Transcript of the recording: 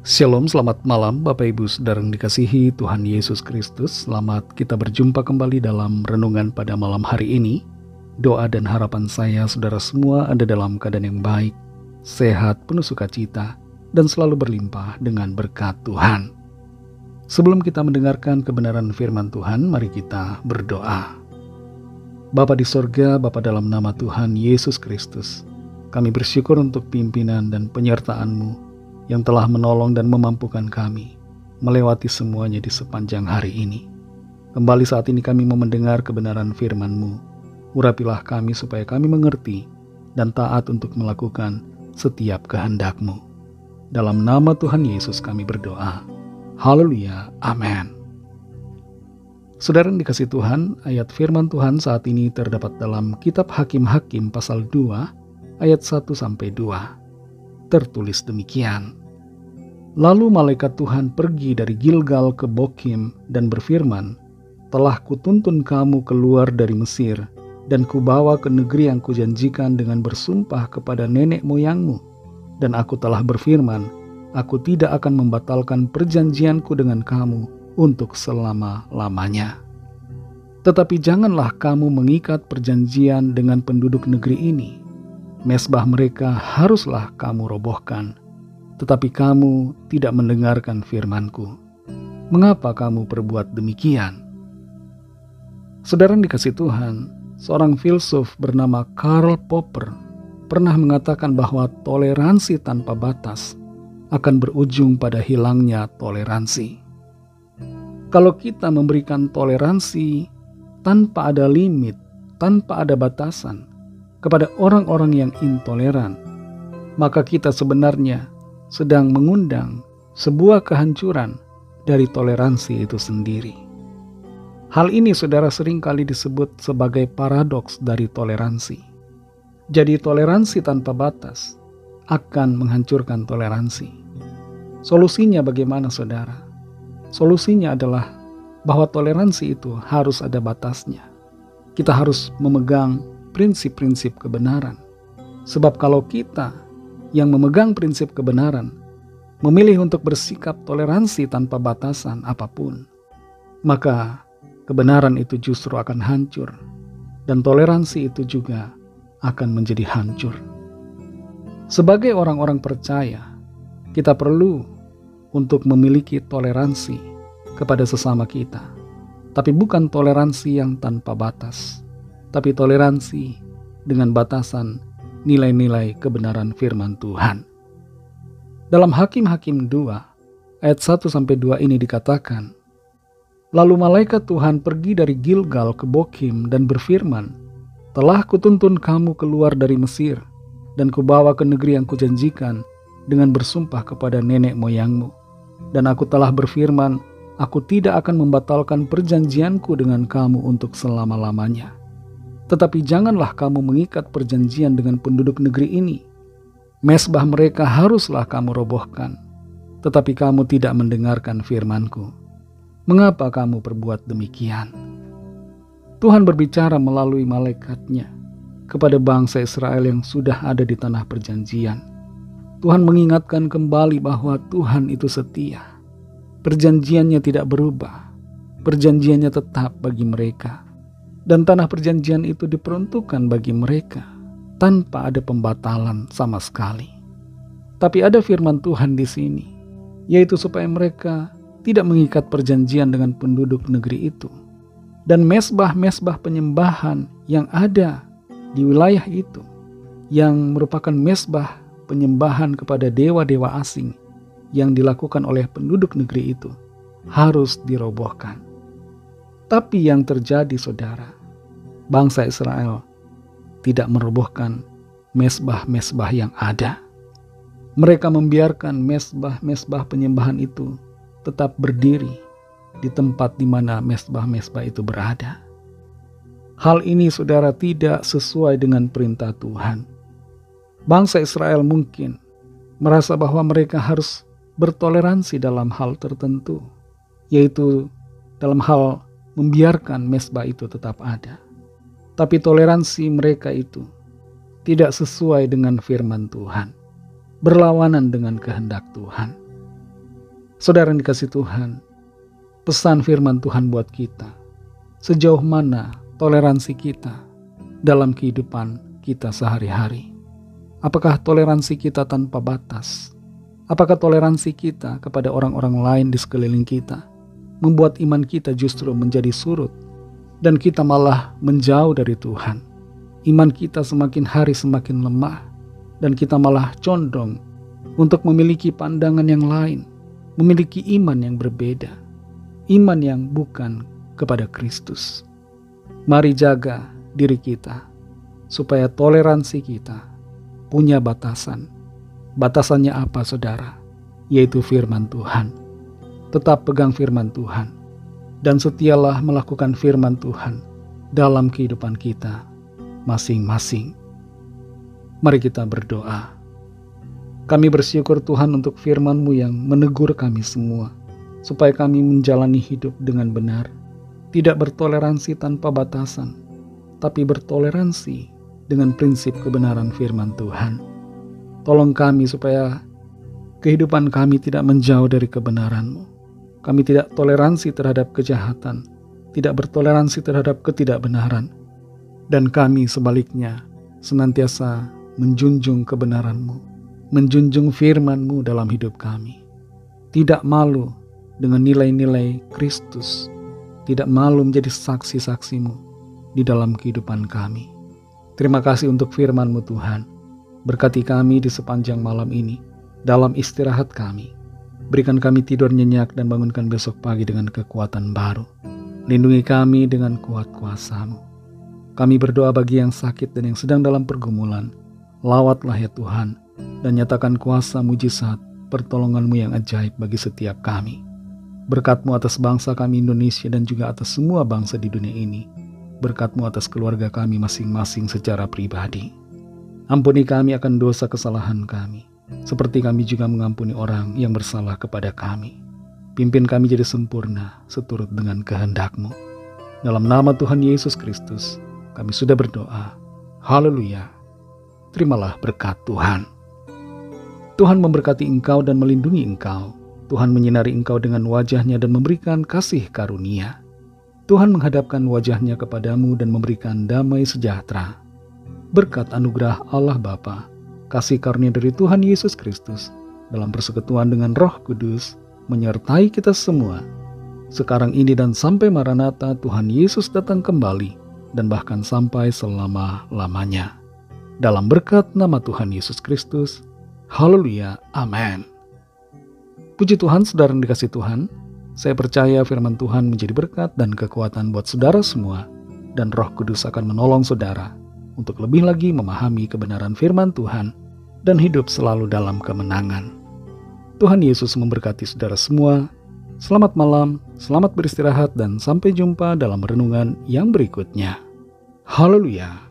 Shalom, selamat malam Bapak Ibu Saudara yang dikasihi Tuhan Yesus Kristus. Selamat kita berjumpa kembali dalam renungan pada malam hari ini. Doa dan harapan saya saudara semua ada dalam keadaan yang baik, sehat, penuh sukacita, dan selalu berlimpah dengan berkat Tuhan. Sebelum kita mendengarkan kebenaran firman Tuhan, mari kita berdoa. Bapa di sorga, Bapa dalam nama Tuhan Yesus Kristus, kami bersyukur untuk pimpinan dan penyertaan-Mu yang telah menolong dan memampukan kami melewati semuanya di sepanjang hari ini. Kembali saat ini kami mau mendengar kebenaran firman-Mu. Urapilah kami supaya kami mengerti dan taat untuk melakukan setiap kehendak-Mu. Dalam nama Tuhan Yesus kami berdoa. Haleluya, amin. Saudara yang dikasihi Tuhan, ayat firman Tuhan saat ini terdapat dalam kitab Hakim-Hakim pasal 2 ayat 1-2. Tertulis demikian. Lalu malaikat Tuhan pergi dari Gilgal ke Bokim dan berfirman, telah kutuntun kamu keluar dari Mesir dan kubawa ke negeri yang kujanjikan dengan bersumpah kepada nenek moyangmu. Dan aku telah berfirman, aku tidak akan membatalkan perjanjianku dengan kamu untuk selama-lamanya. Tetapi janganlah kamu mengikat perjanjian dengan penduduk negeri ini. Mesbah mereka haruslah kamu robohkan, tetapi kamu tidak mendengarkan firman-Ku. Mengapa kamu berbuat demikian? Saudara yang dikasihi Tuhan, seorang filsuf bernama Karl Popper pernah mengatakan bahwa toleransi tanpa batas akan berujung pada hilangnya toleransi. Kalau kita memberikan toleransi tanpa ada limit, tanpa ada batasan, kepada orang-orang yang intoleran, maka kita sebenarnya sedang mengundang sebuah kehancuran dari toleransi itu sendiri. Hal ini saudara seringkali disebut sebagai paradoks dari toleransi. Jadi toleransi tanpa batas akan menghancurkan toleransi. Solusinya bagaimana saudara? Solusinya adalah bahwa toleransi itu harus ada batasnya. Kita harus memegang prinsip-prinsip kebenaran. Sebab kalau kita yang memegang prinsip kebenaran memilih untuk bersikap toleransi tanpa batasan apapun, maka kebenaran itu justru akan hancur dan toleransi itu juga akan menjadi hancur. Sebagai orang-orang percaya, kita perlu untuk memiliki toleransi kepada sesama kita, tapi bukan toleransi yang tanpa batas, tapi toleransi dengan batasan nilai-nilai kebenaran firman Tuhan. Dalam Hakim-Hakim 2 ayat 1-2 ini dikatakan, lalu malaikat Tuhan pergi dari Gilgal ke Bokim dan berfirman, telah kutuntun kamu keluar dari Mesir dan kubawa ke negeri yang kujanjikan dengan bersumpah kepada nenek moyangmu. Dan aku telah berfirman, aku tidak akan membatalkan perjanjianku dengan kamu untuk selama-lamanya. Tetapi janganlah kamu mengikat perjanjian dengan penduduk negeri ini. Mesbah mereka haruslah kamu robohkan, tetapi kamu tidak mendengarkan firman-Ku. Mengapa kamu berbuat demikian? Tuhan berbicara melalui malaikatnya kepada bangsa Israel yang sudah ada di tanah perjanjian. Tuhan mengingatkan kembali bahwa Tuhan itu setia. Perjanjiannya tidak berubah. Perjanjiannya tetap bagi mereka. Dan tanah perjanjian itu diperuntukkan bagi mereka tanpa ada pembatalan sama sekali. Tapi ada firman Tuhan di sini, yaitu supaya mereka tidak mengikat perjanjian dengan penduduk negeri itu. Dan mesbah-mesbah penyembahan yang ada di wilayah itu, yang merupakan mesbah penyembahan kepada dewa-dewa asing yang dilakukan oleh penduduk negeri itu, harus dirobohkan. Tapi yang terjadi saudara, bangsa Israel tidak merobohkan mesbah-mesbah yang ada. Mereka membiarkan mesbah-mesbah penyembahan itu tetap berdiri di tempat di mana mesbah-mesbah itu berada. Hal ini saudara tidak sesuai dengan perintah Tuhan. Bangsa Israel mungkin merasa bahwa mereka harus bertoleransi dalam hal tertentu, yaitu dalam hal membiarkan mesbah itu tetap ada. Tapi toleransi mereka itu tidak sesuai dengan firman Tuhan, berlawanan dengan kehendak Tuhan. Saudara yang dikasih Tuhan, pesan firman Tuhan buat kita, sejauh mana toleransi kita dalam kehidupan kita sehari-hari. Apakah toleransi kita tanpa batas? Apakah toleransi kita kepada orang-orang lain di sekeliling kita membuat iman kita justru menjadi surut dan kita malah menjauh dari Tuhan? Iman kita semakin hari semakin lemah dan kita malah condong untuk memiliki pandangan yang lain, memiliki iman yang berbeda, iman yang bukan kepada Kristus. Mari jaga diri kita supaya toleransi kita punya batasan. Batasannya apa, saudara? Yaitu firman Tuhan. Tetap pegang firman Tuhan dan setialah melakukan firman Tuhan dalam kehidupan kita masing-masing. Mari kita berdoa. Kami bersyukur Tuhan untuk firman-Mu yang menegur kami semua, supaya kami menjalani hidup dengan benar, tidak bertoleransi tanpa batasan, tapi bertoleransi dengan prinsip kebenaran firman Tuhan. Tolong kami supaya kehidupan kami tidak menjauh dari kebenaran-Mu. Kami tidak toleransi terhadap kejahatan, tidak bertoleransi terhadap ketidakbenaran, dan kami sebaliknya senantiasa menjunjung kebenaran-Mu, menjunjung firman-Mu dalam hidup kami. Tidak malu dengan nilai-nilai Kristus, tidak malu menjadi saksi-saksi-Mu di dalam kehidupan kami. Terima kasih untuk firman-Mu Tuhan. Berkati kami di sepanjang malam ini, dalam istirahat kami. Berikan kami tidur nyenyak dan bangunkan besok pagi dengan kekuatan baru. Lindungi kami dengan kuat kuasa-Mu. Kami berdoa bagi yang sakit dan yang sedang dalam pergumulan. Lawatlah ya Tuhan, dan nyatakan kuasa mujizat pertolongan-Mu yang ajaib bagi setiap kami. Berkat-Mu atas bangsa kami Indonesia dan juga atas semua bangsa di dunia ini. Berkat-Mu atas keluarga kami masing-masing secara pribadi. Ampuni kami akan dosa kesalahan kami, seperti kami juga mengampuni orang yang bersalah kepada kami. Pimpin kami jadi sempurna seturut dengan kehendak-Mu. Dalam nama Tuhan Yesus Kristus, kami sudah berdoa. Haleluya. Terimalah berkat Tuhan. Tuhan memberkati engkau dan melindungi engkau. Tuhan menyinari engkau dengan wajah-Nya dan memberikan kasih karunia. Tuhan menghadapkan wajah-Nya kepadamu dan memberikan damai sejahtera. Berkat anugerah Allah Bapa, kasih karunia dari Tuhan Yesus Kristus, dalam persekutuan dengan Roh Kudus, menyertai kita semua, sekarang ini dan sampai Maranatha Tuhan Yesus datang kembali, dan bahkan sampai selama-lamanya. Dalam berkat nama Tuhan Yesus Kristus, haleluya, amin. Puji Tuhan, saudara yang dikasih Tuhan, saya percaya firman Tuhan menjadi berkat dan kekuatan buat saudara semua, dan Roh Kudus akan menolong saudara untuk lebih lagi memahami kebenaran firman Tuhan dan hidup selalu dalam kemenangan. Tuhan Yesus memberkati saudara semua. Selamat malam, selamat beristirahat, dan sampai jumpa dalam renungan yang berikutnya. Haleluya.